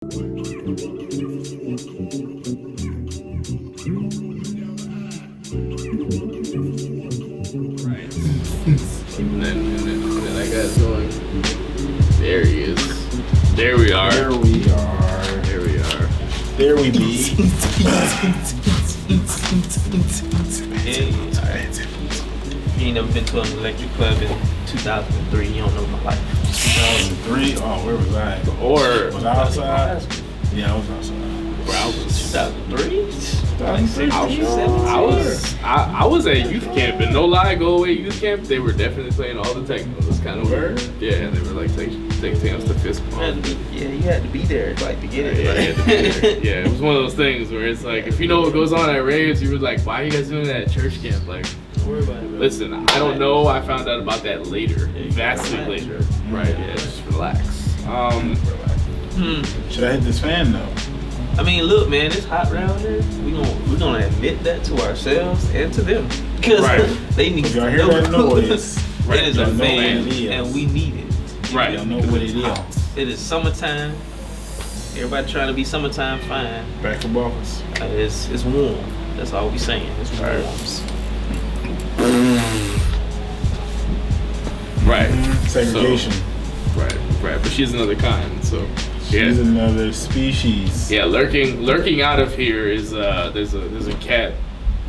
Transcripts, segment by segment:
Right. And then that guy's going. There he is. There we are. There we are. There we are. There we be. You ain't never been to an electric club in 2003. You don't know my life. 2003? Oh, where was I? Or Was I outside? Yeah, I was outside. where I was 2003? I was at youth camp, and no lie, go away youth camp. They were definitely playing all the techno. It was kind of weird. Yeah, they were like taking us to fist pump. Yeah, you had to be there like to get it. Yeah, you had to be there. Yeah, it was one of those things where it's like, if you know what goes on at raves, you were like, why are you guys doing that at church camp? Like, Don't worry about it, bro. listen, I don't know. I found out about that later, vastly relax. later. Right? Yeah, just relax. Should I hit this fan though? I mean, look, man, it's hot around here. We're gonna admit that to ourselves and to them, because Right. they need If to y'all hear know. that noise, Right, It is a y'all know fan, what it is. and we need it. Right. Y'all know what it is. It is summertime. Everybody trying to be summertime fine. Back of office. It's warm. That's all we saying. It's warm. Right. Segregation. So, right. But she's another kind. So, yeah. She's another species. Yeah, lurking out of here is there's a cat.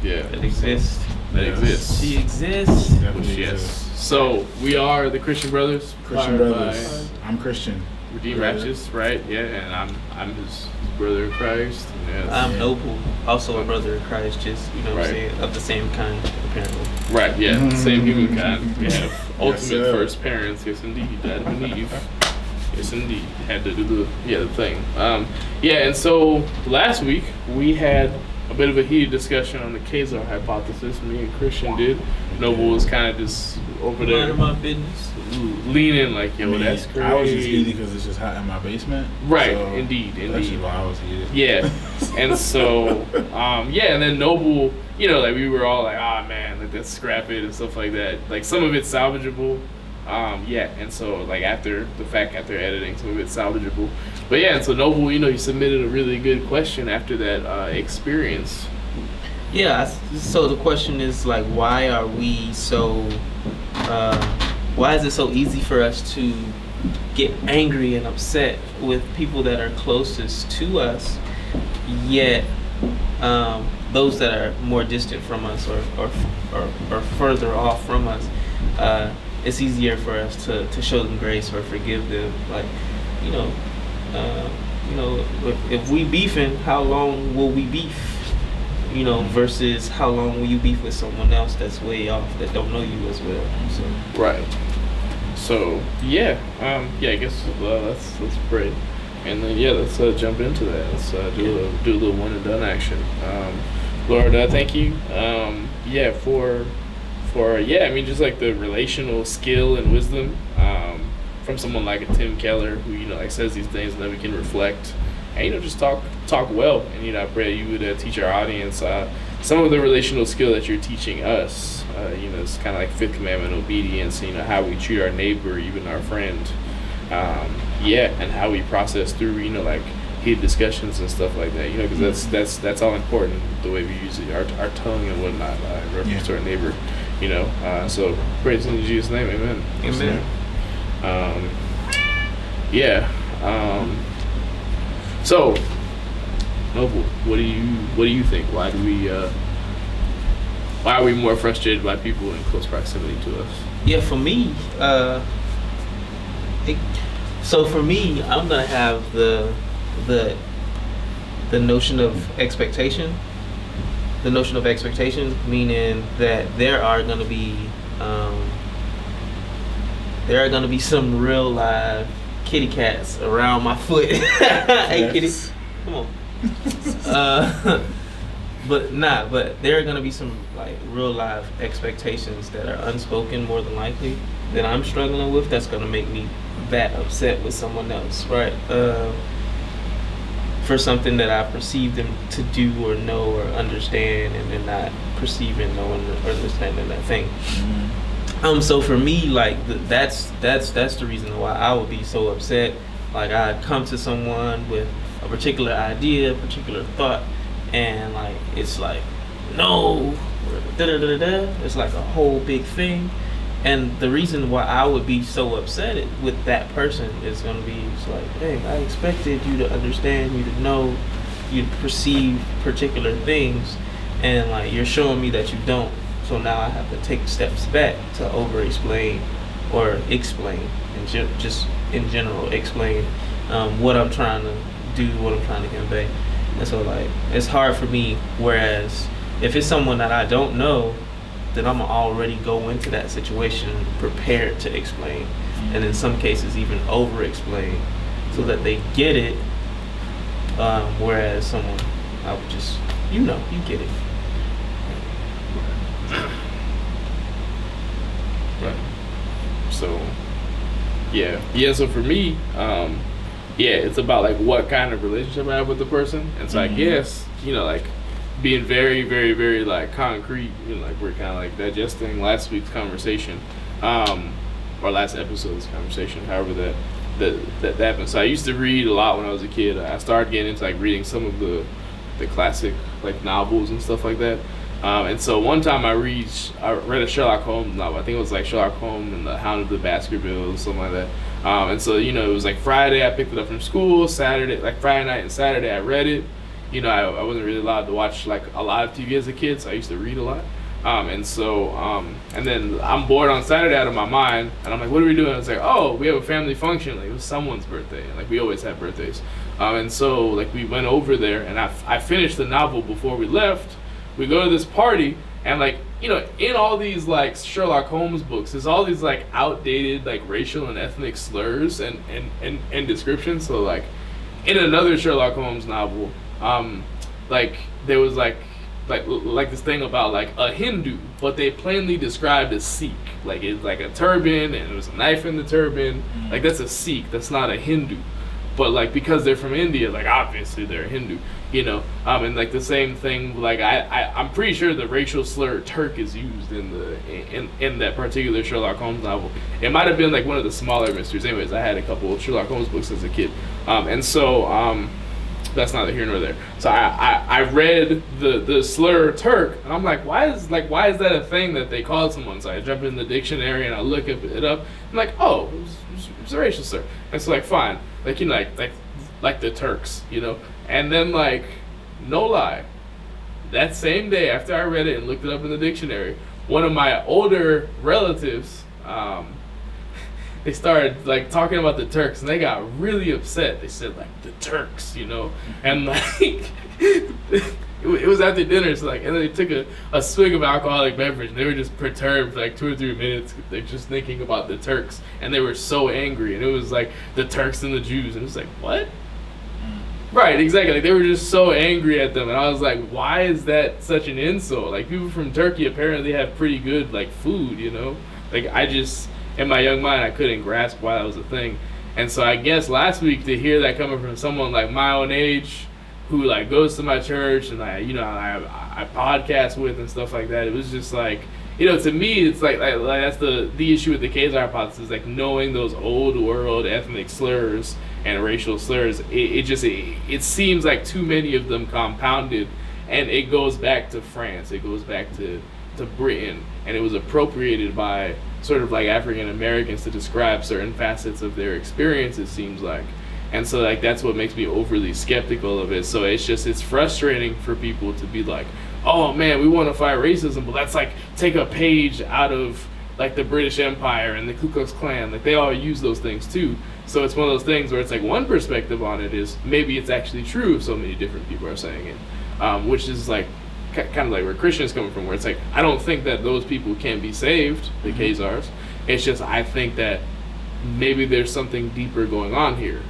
Yeah. That exists. That Yes. exists. She exists. Definitely Yes. exists. So we are the Christian Brothers. Christian powered Brothers. I'm Christian. by Redeemed Brother. Righteous, right? Yeah, and I'm his brother in Christ. Yes. I'm Noble, also a brother in Christ, just, you know what I'm Right. saying, of the same kind, apparently. Right, yeah, same humankind. We have ultimate sir. first parents. Yes, indeed. Adam and Eve. Yes, indeed. Had to do the thing. Yeah, and so last week we had a bit of a heated discussion on the Khazar hypothesis. Me and Christian did. Noble was kind of just over there None of my business. leaning like, yo, I mean, that's crazy. I was just heated because it's just hot in my basement. Right, So indeed. That's just why I was heated. Yeah, and so, and then Noble, you know, like we were all like, man, like let's scrap it and stuff like that. Like some of it's salvageable, and so like after editing, some of it's salvageable. But yeah, and so Noble, you know, he submitted a really good question after that experience. Yeah, so the question is like, why are we so, why is it so easy for us to get angry and upset with people that are closest to us, yet those that are more distant from us or further off from us, it's easier for us to show them grace or forgive them. Like, if we beefing, how long will we beef? You know, versus how long will you beef with someone else that's way off, that don't know you as well. So. Right. So I guess let's pray, and then let's jump into that. Let's do a little one and done action. Lord, thank you. Just like the relational skill and wisdom from someone like a Tim Keller, who like says these things, and then we can reflect and just talk well. And I pray you would teach our audience some of the relational skill that you're teaching us. It's kind of like fifth commandment obedience. How we treat our neighbor, even our friend. And how we process through like heated discussions and stuff like that. Because that's all important. The way we use it, our tongue and whatnot, in reference to our neighbor. So praise in Jesus' name, amen. Amen. So, Noble, what do you think? Why are we more frustrated by people in close proximity to us? Yeah, for me, I'm gonna have the notion of expectation. The notion of expectation, meaning that there are gonna be some real live kitty cats around my foot. Hey, kitty, come on. But there are gonna be some like real live expectations that are unspoken, more than likely, that I'm struggling with. That's gonna make me that upset with someone else, right? For something that I perceive them to do or know or understand, and they're not perceiving, knowing, or understanding that thing. So for me, like that's the reason why I would be so upset Like I come to someone with a particular idea, a particular thought, and like it's like no, da da da da. It's like a whole big thing, and the reason why I would be so upset with that person is gonna be it's like, hey, I expected you to understand, you to know, you to perceive particular things, and like you're showing me that you don't. So now I have to take steps back to over-explain or explain, and just in general explain what I'm trying to do, what I'm trying to convey. And so like it's hard for me. Whereas if it's someone that I don't know, then I'm already go into that situation prepared to explain, and in some cases even over-explain so that they get it. Whereas someone I would just you get it. Right. So, yeah. So for me, it's about like what kind of relationship I have with the person, and so I guess like being very, very, very like concrete. Like we're kind of like digesting last week's conversation, or last episode's conversation. However that happened. So I used to read a lot when I was a kid. I started getting into like reading some of the classic like novels and stuff like that. And so one time I read a Sherlock Holmes novel. I think it was like Sherlock Holmes and the Hound of the Baskervilles, something like that. And so it was like Friday I picked it up from school. Saturday, like Friday night and Saturday I read it. I wasn't really allowed to watch like a lot of TV as a kid, so I used to read a lot. And then I'm bored on Saturday out of my mind, and I'm like, what are we doing? It's like, oh, we have a family function. Like it was someone's birthday, and like we always have birthdays. And so like we went over there, and I finished the novel before we left. We go to this party, and like in all these like Sherlock Holmes books, there's all these like outdated like racial and ethnic slurs and descriptions. So like in another Sherlock Holmes novel, like there was like this thing about like a Hindu, but they plainly described as Sikh. Like it's like a turban, and there was a knife in the turban. Like that's a Sikh. That's not a Hindu. But like because they're from India, like obviously they're Hindu. And like the same thing, like I'm pretty sure the racial slur Turk is used in that particular Sherlock Holmes novel. It might have been like one of the smaller mysteries. Anyways, I had a couple of Sherlock Holmes books as a kid, and so that's neither here nor there. So I read the slur Turk, and I'm like, why is that a thing that they called someone? So I jump in the dictionary and I look it up. I'm like, oh, it's a racial slur. And so like fine, like the Turks, And then like, no lie, that same day after I read it and looked it up in the dictionary, one of my older relatives, they started like talking about the Turks, and they got really upset. They said like the Turks, and like it was after dinner, so like, and then they took a swig of alcoholic beverage, and they were just perturbed for like 2 or 3 minutes. They're just thinking about the Turks, and they were so angry, and it was like the Turks and the Jews, and it was like, what? Right, exactly. Like, they were just so angry at them, and I was like, why is that such an insult? Like, people from Turkey apparently have pretty good like food, Like, I just, in my young mind, I couldn't grasp why that was a thing. And so I guess last week, to hear that coming from someone like my own age, who like goes to my church and I podcast with and stuff like that, it was just like, to me, it's like that's the issue with the Khazar hypothesis, like knowing those old world ethnic slurs and racial slurs. It seems like too many of them compounded, and it goes back to France. It goes back to Britain, and it was appropriated by sort of like African Americans to describe certain facets of their experience, it seems like. And so like that's what makes me overly skeptical of it. So it's frustrating for people to be like, oh man, we want to fight racism, but let's like take a page out of like the British Empire and the Ku Klux Klan. Like they all use those things too. So it's one of those things where it's like one perspective on it is maybe it's actually true if so many different people are saying it, which is like kind of like where Christians coming from, where it's like I don't think that those people can be saved, the Khazars. It's just I think that maybe there's something deeper going on here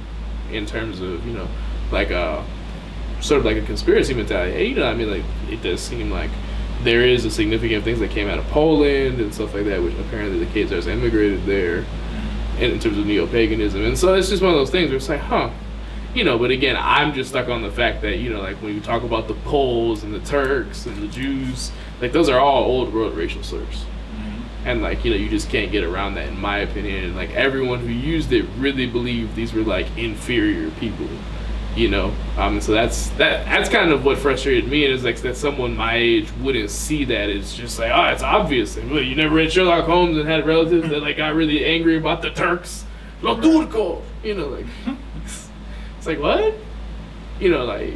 in terms of like sort of like a conspiracy mentality. I mean, like it does seem like there is a significant things that came out of Poland and stuff like that, which apparently the Khazars immigrated there in terms of neo-paganism. And so it's just one of those things where it's like, but again, I'm just stuck on the fact that, like when you talk about the Poles and the Turks and the Jews, like those are all old world racial slurs. And like, you just can't get around that, in my opinion. And like, everyone who used it really believed these were like inferior people, so that's kind of what frustrated me. And it's like that someone my age wouldn't see that. It's just like, oh, it's obvious. Like, well, you never read Sherlock Holmes and had relatives that like got really angry about the Turks, Lo Turco, like it's like, what, like.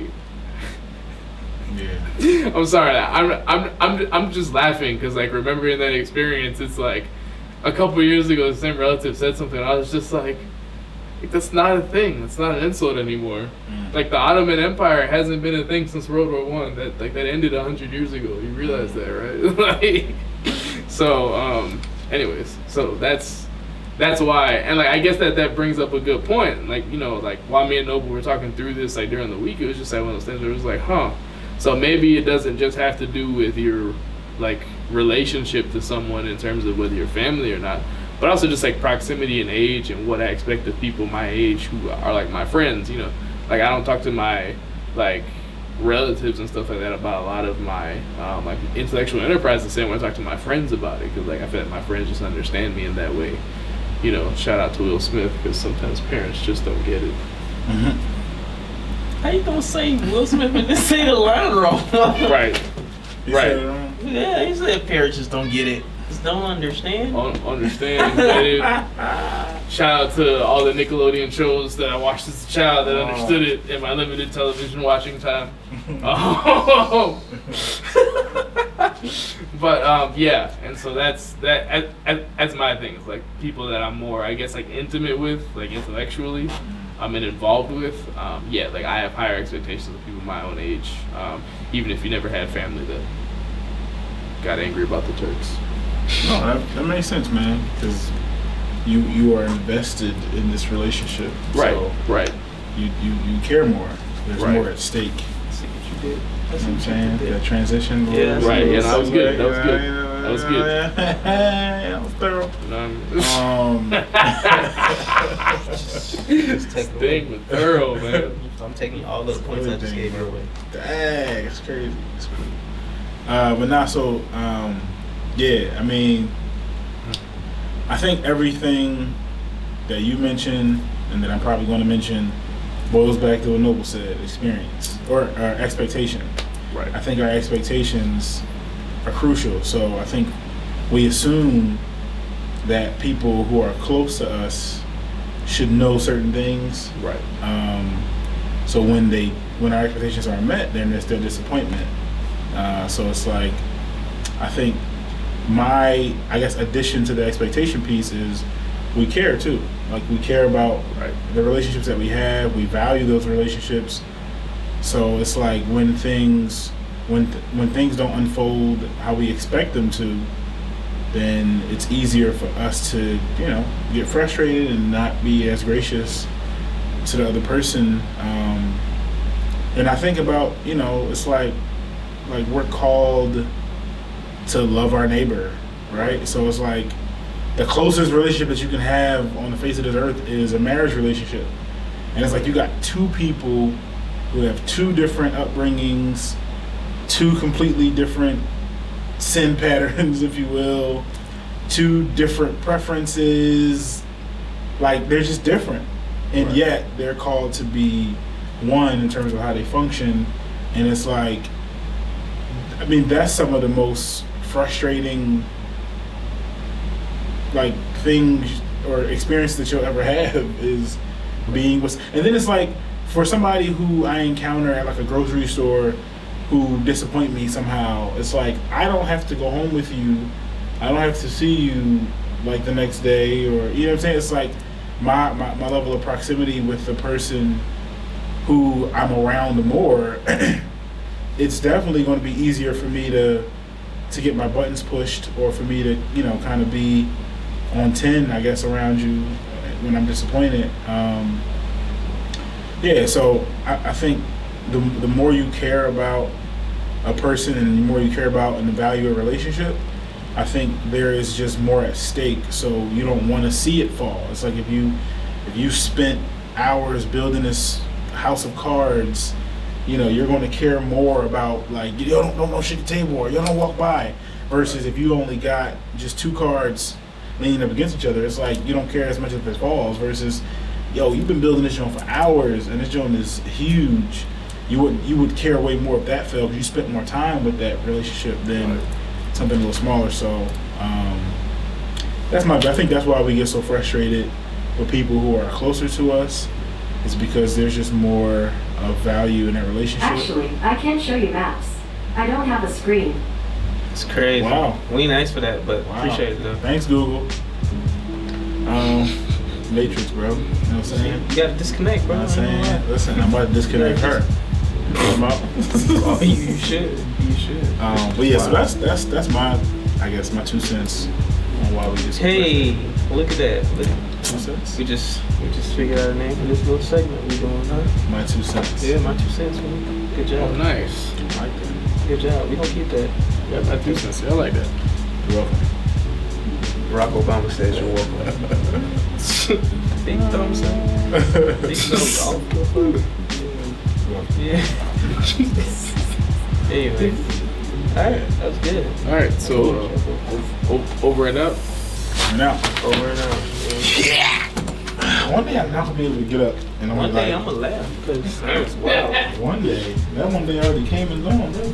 Yeah. I'm sorry. I'm just laughing because like remembering that experience. It's like a couple years ago, the same relative said something. I was just like, that's not a thing. That's not an insult anymore. Like the Ottoman Empire hasn't been a thing since World War One. That ended 100 years ago. You realize that, right? Anyways, so that's why. And like I guess that brings up a good point. Like like while me and Noble were talking through this like during the week, it was just like one of those things where it was like, huh. So maybe it doesn't just have to do with your like relationship to someone in terms of whether you're family or not, but also just like proximity and age and what I expect of people my age who are like my friends. Like I don't talk to my like relatives and stuff like that about a lot of my like intellectual enterprise the same way I talk to my friends about it, because like I feel like my friends just understand me in that way. Shout out to Will Smith, because sometimes parents just don't get it. Mm-hmm. How you gonna say Will Smith and then say the line wrong? Right. Yeah, he said parents just don't get it. Just don't understand. Understand. Shout out to all the Nickelodeon shows that I watched as a child that understood it in my limited television watching time. But yeah, and so that's my thing. It's like people that I'm more, I guess, like intimate with, like intellectually. And involved with, like I have higher expectations of people my own age, even if you never had family that got angry about the Turks. No, that makes sense, man, because you are invested in this relationship. Right, so right. You care more. There's more at stake. See what you did. That's what I'm saying. That transition. Yeah, right. Yeah, that was good. That was good. That was good. That was thorough. Just take Thing with thorough, man. I'm taking all those points I just gave you away. Dang, it's crazy. But not so. Yeah, I mean, I think everything that you mentioned and that I'm probably going to mention boils back to what Noble said: experience or expectation. Right. I think our expectations are crucial. So I think we assume that people who are close to us should know certain things. Right. So when our expectations aren't met, then there's still disappointment. So it's like, I think my addition to the expectation piece is we care too. Like we care about the relationships that we have. We value those relationships. So it's like when things don't unfold how we expect them to, then it's easier for us to, get frustrated and not be as gracious to the other person. And I think about, it's like we're called to love our neighbor, right? So it's like the closest relationship that you can have on the face of this earth is a marriage relationship. And it's like you got two people who have two different upbringings, two completely different sin patterns, if you will, two different preferences. Like they're just different. And yet they're called to be one in terms of how they function. And it's like, I mean, that's some of the most frustrating like things or experiences that you'll ever have is being with. And then it's like for somebody who I encounter at like a grocery store who disappoint me somehow, it's like I don't have to go home with you. I don't have to see you like the next day, or you know what I'm saying? It's like my level of proximity with the person who I'm around more, it's definitely going to be easier for me to get my buttons pushed, or for me to, kind of be on 10, I guess, around you when I'm disappointed. So I think the more you care about a person and the more you care about and value a relationship, I think there is just more at stake. So you don't want to see it fall. It's like if you spent hours building this house of cards, you're going to care more about like, don't shake the table, or don't walk by. Versus if you only got just 2 cards leaning up against each other, it's like you don't care as much if it falls. Versus, yo, you've been building this joint for hours and this joint is huge. You would care way more if that fell because you spent more time with that relationship than something a little smaller. So I think that's why we get so frustrated with people who are closer to us. Is because there's just more of value in that relationship. Actually, I can't show you maps. I don't have a screen. It's crazy. Wow. We ain't nice for that, but Wow. appreciate it though. Thanks, Google. Matrix, bro. You know what I'm saying? You gotta disconnect, bro. You know what I'm saying? Listen, I'm about to disconnect her. Oh, you should. You should. But yeah, so that's my, I guess, my 2 cents on why we just. Hey, look at that. Look. 2 cents. We just figured out a name for this little segment we doing, huh? My 2 cents. Yeah, my 2 cents, man. Good job. Oh, nice. I like that. Good job. We gonna keep that. Yeah, my 2 cents. I like that. You're welcome. Barack Obama says you're welcome. Big thumbs up. Big thumbs up. Yeah. Anyway. Alright, that was good. All right, so over and out. And now, Over and out. Yeah. one day I'm not gonna be able to get up, and I'm One day like, I'm gonna laugh because that was wild. one day, that one day already came and gone, bro.